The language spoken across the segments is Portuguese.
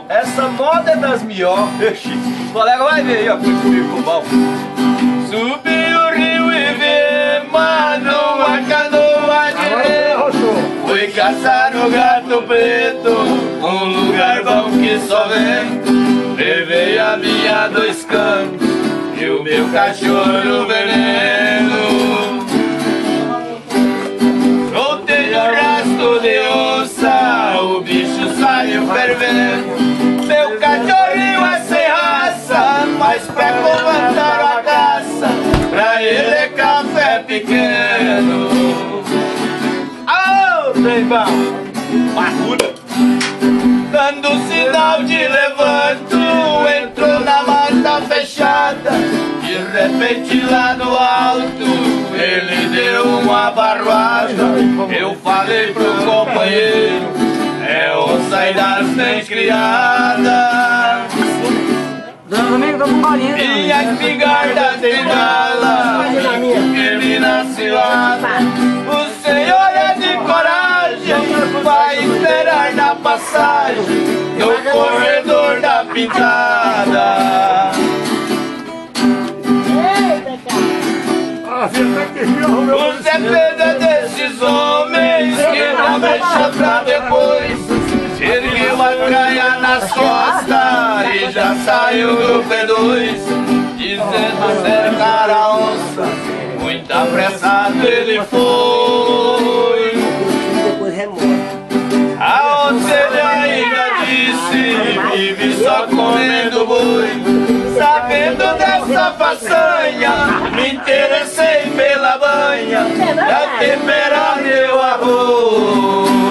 Essa moda é das melhores. O colega vai ver aí, ó, como ficou bom. Subi o rio e vi, mano, a canoa de remo. Fui caçar o gato preto, um lugar bom que só vem. Levei a minha 2 canos e o meu cachorro veneno. Soltei o rastro de onça, o bicho saiu fervendo. Meu cachorrinho é sem raça, mas pra comandar a caça, pra ele é café pequeno. Alô, Teibão! Barruda! Dando sinal de levanto, entrou na mata fechada. De repente lá no alto, ele deu uma barroada. Eu falei pro companheiro, é onça e das bem criadas. Minha espingarda tem bala, ele na cilada. O senhor é de coragem, vai esperar na passagem, no corredor da pintada. O Zé Pedro é desses homens que não deixa pra depois. Ergueu a canha nas costas e já saiu do P2, dizendo cercar a onça, muito apressado ele foi. A onça ele ainda disse, vive só comendo boi. Sabendo dessa façanha, me interessei pela banha pra temperar meu arroz.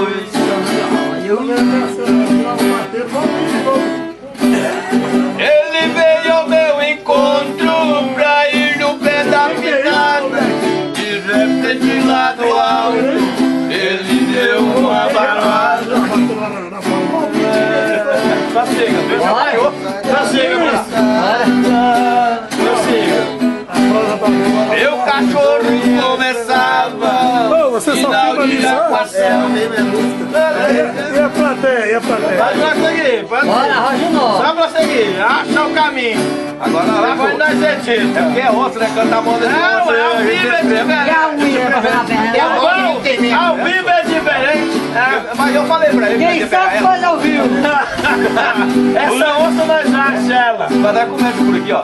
Ele veio ao meu encontro pra ir no pé da pintada. De repente lá do alto, ele deu uma barbada. Tá chega, viu? Já parou. Já chega, meu cachorro começava você só filma ali, e a plateia, Vai prosseguir, só prosseguir, acha o caminho. Agora lá vai dar jeitinho. É porque é outro, né? Cantar moda de Não, é ao vivo é diferente. Ao vivo é diferente. Mas eu falei pra ele. Quem sabe faz ao vivo. Essa onça nós acha ela. Vai dar comédia por aqui, ó.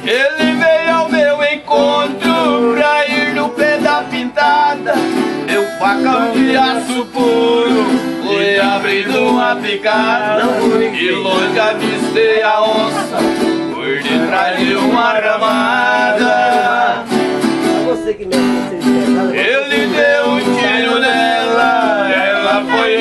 Ele veio ao meu encontro pra ir no pé da pintada. Meu facão de aço puro foi abrindo uma picada. E longe avistei a onça por detrás de uma ramada. Ele deu um tiro nela, ela foi